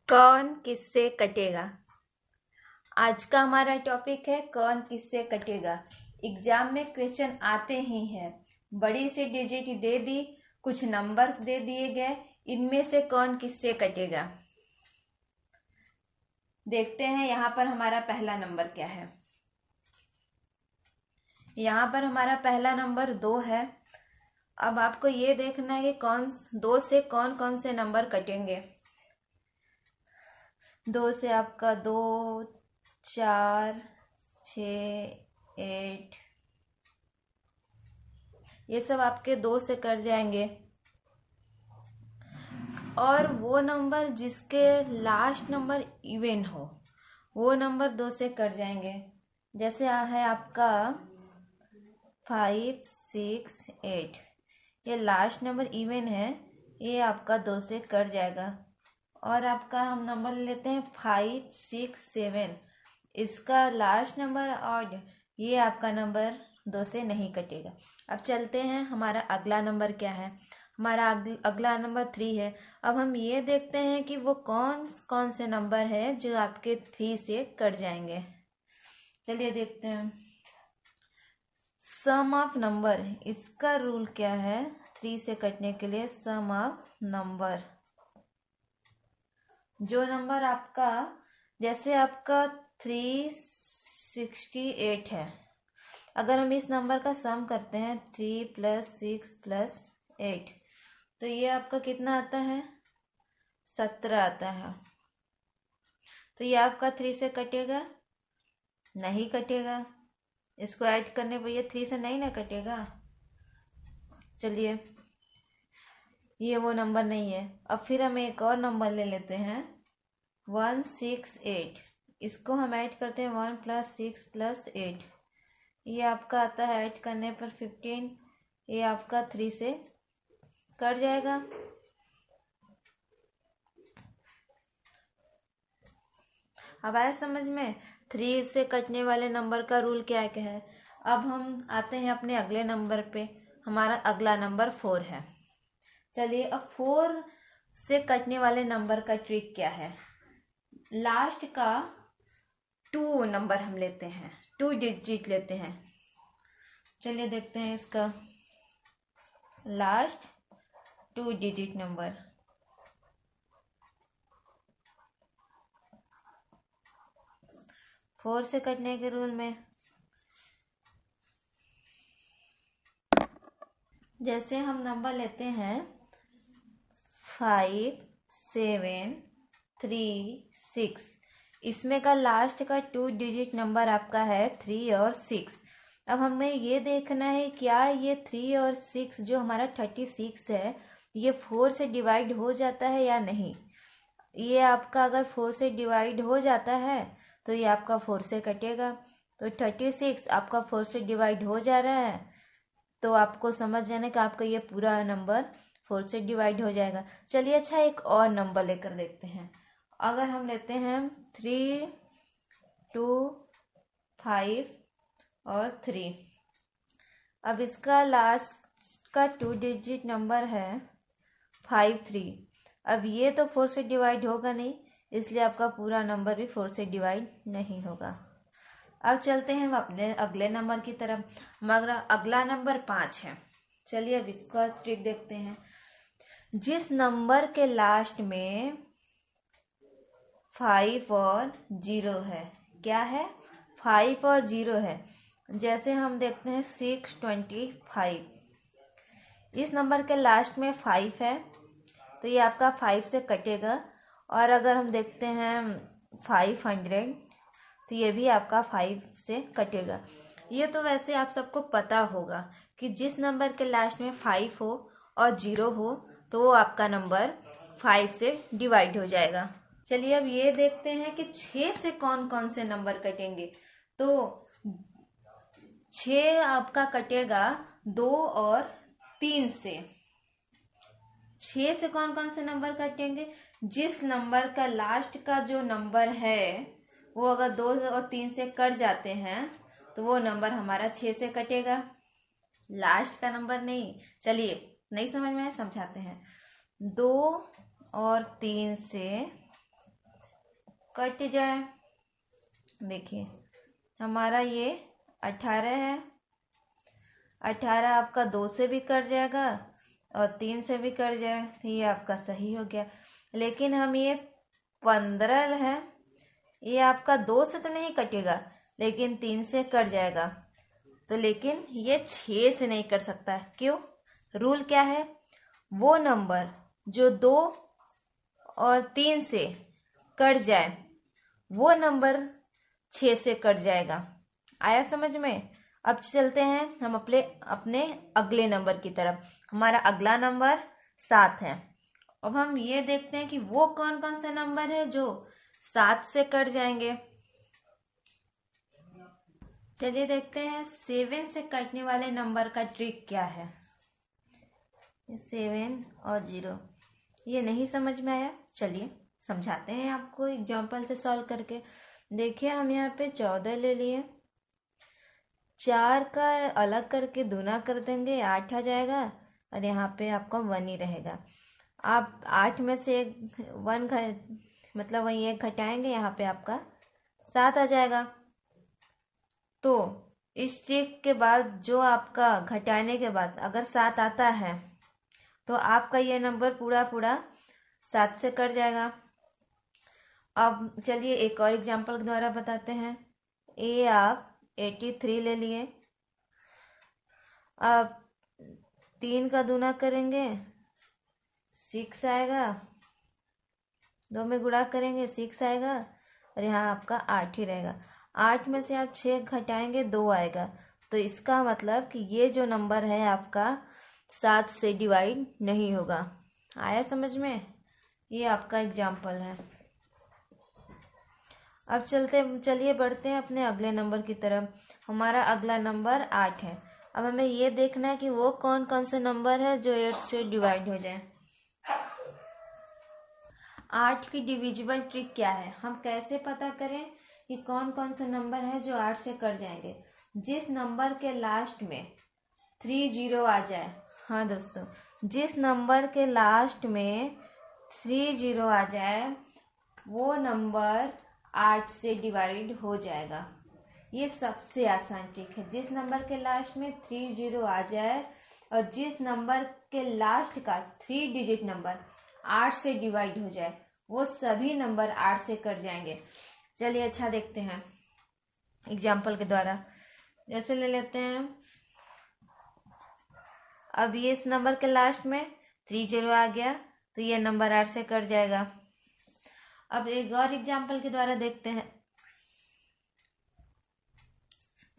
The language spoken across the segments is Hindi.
कौन किससे कटेगा। आज का हमारा टॉपिक है कौन किससे कटेगा। एग्जाम में क्वेश्चन आते ही हैं, बड़ी सी डिजिट दे दी, कुछ नंबर्स दे दिए गए, इनमें से कौन किससे कटेगा। देखते हैं यहाँ पर हमारा पहला नंबर क्या है। यहाँ पर हमारा पहला नंबर 2 है। अब आपको ये देखना है कि कौन 2 से कौन कौन से नंबर कटेंगे। 2 से आपका 2, 4, 6, 8, ये सब आपके 2 से कट जाएंगे। और वो नंबर जिसके लास्ट नंबर इवन हो वो नंबर 2 से कट जाएंगे। जैसे है आपका 5, 6, 8, ये लास्ट नंबर इवन है, ये आपका 2 से कट जाएगा। और आपका हम नंबर लेते हैं 5, 6, 7, इसका लास्ट नंबर ऑड, ये आपका नंबर 2 से नहीं कटेगा। अब चलते हैं, हमारा अगला नंबर क्या है। हमारा अगला नंबर 3 है। अब हम ये देखते हैं कि वो कौन कौन से नंबर है जो आपके 3 से कट जाएंगे। चलिए देखते हैं। सम ऑफ नंबर, इसका रूल क्या है 3 से कटने के लिए। सम ऑफ नंबर, जो नंबर आपका, जैसे आपका 368 है, अगर हम इस नंबर का सम करते हैं 3 + 6 + 8, तो ये आपका कितना आता है, 17 आता है। तो ये आपका 3 से कटेगा, नहीं कटेगा। इसको ऐड करने पर ये 3 से नहीं ना कटेगा। चलिए, ये वो नंबर नहीं है। अब फिर हम एक और नंबर ले लेते हैं 168, इसको हम ऐड करते हैं 1 + 6 + 8, ये आपका आता है ऐड करने पर 15, ये आपका 3 से कट जाएगा। अब आया समझ में 3 से कटने वाले नंबर का रूल क्या है। अब हम आते हैं अपने अगले नंबर पे। हमारा अगला नंबर 4 है। चलिए, अब 4 से कटने वाले नंबर का ट्रिक क्या है। लास्ट का 2 नंबर हम लेते हैं, 2 डिजिट लेते हैं। चलिए देखते हैं इसका लास्ट 2 डिजिट नंबर। फोर से कटने के रूल में जैसे हम नंबर लेते हैं 5, 7, 3, 6, इसमें का लास्ट का 2 डिजिट नंबर आपका है 3 और 6। अब हमें ये देखना है क्या ये 3 और 6 जो हमारा 36 है, ये 4 से डिवाइड हो जाता है या नहीं। ये आपका अगर 4 से डिवाइड हो जाता है तो ये आपका 4 से कटेगा। तो 36 आपका 4 से डिवाइड हो जा रहा है, तो आपको समझ जाना कि आपका ये पूरा नंबर 4 से डिवाइड हो जाएगा। चलिए, अच्छा एक और नंबर लेकर देखते हैं। अगर हम लेते हैं 3, 2, 5 और 3, अब इसका लास्ट का 2 डिजिट नंबर है 5, 3। अब ये तो 4 से डिवाइड होगा नहीं, इसलिए आपका पूरा नंबर भी 4 से डिवाइड नहीं होगा। अब चलते हैं हम अपने अगले नंबर की तरफ। हमारा अगला नंबर 5 है। चलिए अब इसका ट्रिक देखते हैं। जिस नंबर के लास्ट में 5 और 0 है, क्या है 5 और 0 है। जैसे हम देखते हैं 625, इस नंबर के लास्ट में 5 है, तो ये आपका 5 से कटेगा। और अगर हम देखते हैं 500, तो ये भी आपका 5 से कटेगा। ये तो वैसे आप सबको पता होगा कि जिस नंबर के लास्ट में 5 हो और 0 हो तो वो आपका नंबर 5 से डिवाइड हो जाएगा। चलिए अब ये देखते हैं कि 6 से कौन कौन से नंबर कटेंगे। तो 6 आपका कटेगा 2 और 3 से। 6 से कौन कौन से नंबर कटेंगे, जिस नंबर का लास्ट का जो नंबर है वो अगर 2 और 3 से कट जाते हैं तो वो नंबर हमारा 6 से कटेगा, लास्ट का नंबर नहीं। चलिए, नहीं समझ में आया, समझाते हैं। 2 और 3 से कट जाए। देखिए हमारा ये 18 है। 18 आपका 2 से भी कट जाएगा और 3 से भी कट जाए तो ये आपका सही हो गया। लेकिन हम ये 15 है, ये आपका 2 से तो नहीं कटेगा लेकिन 3 से कट जाएगा। तो लेकिन ये 6 से नहीं कट सकता है। क्यों? रूल क्या है? वो नंबर जो 2 और 3 से कट जाए वो नंबर 6 से कट जाएगा। आया समझ में? अब चलते हैं हम अपने अगले नंबर की तरफ। हमारा अगला नंबर 7 है। अब हम ये देखते हैं कि वो कौन कौन से नंबर है जो 7 से कट जाएंगे। चलिए देखते हैं 7 से कटने वाले नंबर का ट्रिक क्या है। 7 और 0 ये नहीं समझ में आया, चलिए समझाते हैं आपको एग्जाम्पल से सॉल्व करके। देखिए हम यहाँ पे 14 ले लिए, 4 का अलग करके दूना कर देंगे 8 आ जाएगा और यहाँ पे आपका 1 ही रहेगा। आप 8 में से 1 मतलब वही 1 घटाएंगे, यहाँ पे आपका 7 आ जाएगा। तो इस ट्रिक के बाद जो आपका घटाने के बाद अगर 7 आता है तो आपका ये नंबर पूरा 7 से कट जाएगा। अब चलिए एक और एग्जाम्पल के द्वारा बताते हैं। आप 83 ले लिए, अब 3 का दूना करेंगे 6 आएगा, 2 में गुणा करेंगे 6 आएगा और यहाँ आपका 8 ही रहेगा। 8 में से आप 6 घटाएंगे 2 आएगा। तो इसका मतलब कि ये जो नंबर है आपका 7 से डिवाइड नहीं होगा। आया समझ में? ये आपका एग्जाम्पल है। अब चलिए बढ़ते हैं अपने अगले नंबर की तरफ। हमारा अगला नंबर 8 है। अब हमें ये देखना है कि वो कौन कौन से नंबर है जो 8 से डिवाइड हो जाए। 8 की डिविजिबल ट्रिक क्या है? हम कैसे पता करें कि कौन कौन से नंबर है जो 8 से कट जाएंगे? जिस नंबर के लास्ट में 30 आ जाए, हाँ दोस्तों, जिस नंबर के लास्ट में 30 आ जाए वो नंबर 8 से डिवाइड हो जाएगा। ये सबसे आसान ट्रिक है। जिस नंबर के लास्ट में 30 आ जाए और जिस नंबर के लास्ट का 3 डिजिट नंबर 8 से डिवाइड हो जाए वो सभी नंबर 8 से कट जाएंगे। चलिए अच्छा देखते हैं एग्जाम्पल के द्वारा। जैसे ले लेते हैं, अब ये इस नंबर के लास्ट में 30 आ गया तो ये नंबर 8 से कट जाएगा। अब एक और एग्जाम्पल के द्वारा देखते हैं।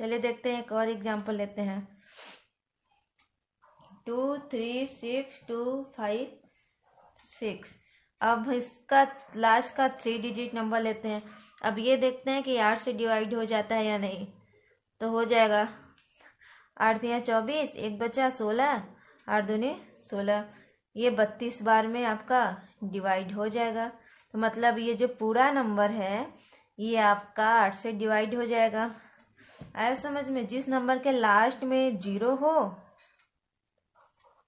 चलिए देखते हैं एक और एग्जाम्पल लेते हैं। 2 3 6 2 5 6। अब इसका लास्ट का 3 डिजिट नंबर लेते हैं। अब ये देखते हैं कि 8 से डिवाइड हो जाता है या नहीं। तो हो जाएगा। 8 या 24, 1 बचा 16, 8 दूनी 16। ये 32 बार में आपका डिवाइड हो जाएगा। तो मतलब ये जो पूरा नंबर है ये आपका 8 से डिवाइड हो जाएगा। आया समझ में? जिस नंबर के लास्ट में 0 हो,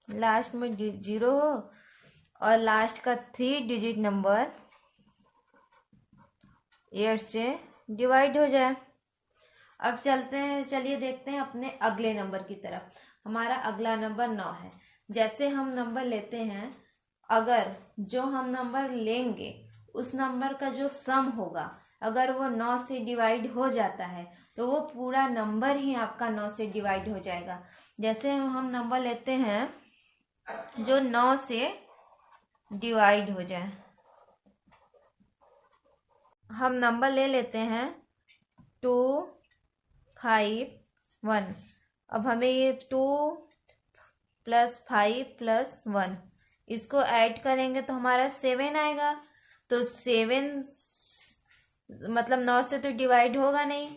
लास्ट में 0 हो और लास्ट का 3 डिजिट नंबर 8 से डिवाइड हो जाए। अब चलिए देखते हैं अपने अगले नंबर की तरफ। हमारा अगला नंबर 9 है। जैसे हम नंबर लेते हैं, अगर जो हम नंबर लेंगे उस नंबर का जो सम होगा अगर वो 9 से डिवाइड हो जाता है तो वो पूरा नंबर ही आपका 9 से डिवाइड हो जाएगा। जैसे हम नंबर लेते हैं जो 9 से डिवाइड हो जाए। हम नंबर ले लेते हैं 2 5 1। अब हमें ये 2 + 5 + 1 इसको ऐड करेंगे तो हमारा 7 आएगा। तो 7 मतलब 9 से तो डिवाइड होगा नहीं,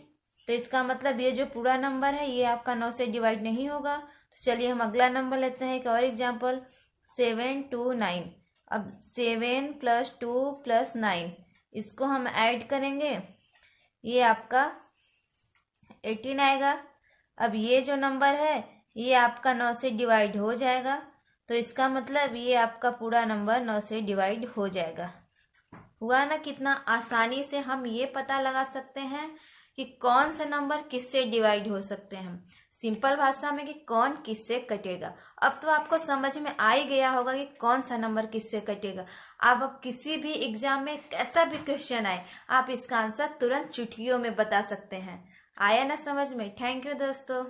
तो इसका मतलब ये जो पूरा नंबर है ये आपका 9 से डिवाइड नहीं होगा। तो चलिए हम अगला नंबर लेते हैं, एक और एग्जाम्पल। 7 2 9। अब 7 + 2 + 9 इसको हम ऐड करेंगे, ये आपका 18 आएगा। अब ये जो नंबर है ये आपका 9 से डिवाइड हो जाएगा। तो इसका मतलब ये आपका पूरा नंबर 9 से डिवाइड हो जाएगा। हुआ ना, कितना आसानी से हम ये पता लगा सकते हैं कि कौन सा नंबर किससे डिवाइड हो सकते हैं, सिंपल भाषा में कि कौन किससे कटेगा। अब तो आपको समझ में आ ही गया होगा कि कौन सा नंबर किससे कटेगा। आप अब किसी भी एग्जाम में कैसा भी क्वेश्चन आए, आप इसका आंसर तुरंत चुटकियों में बता सकते हैं। आया ना समझ में? थैंक यू दोस्तों।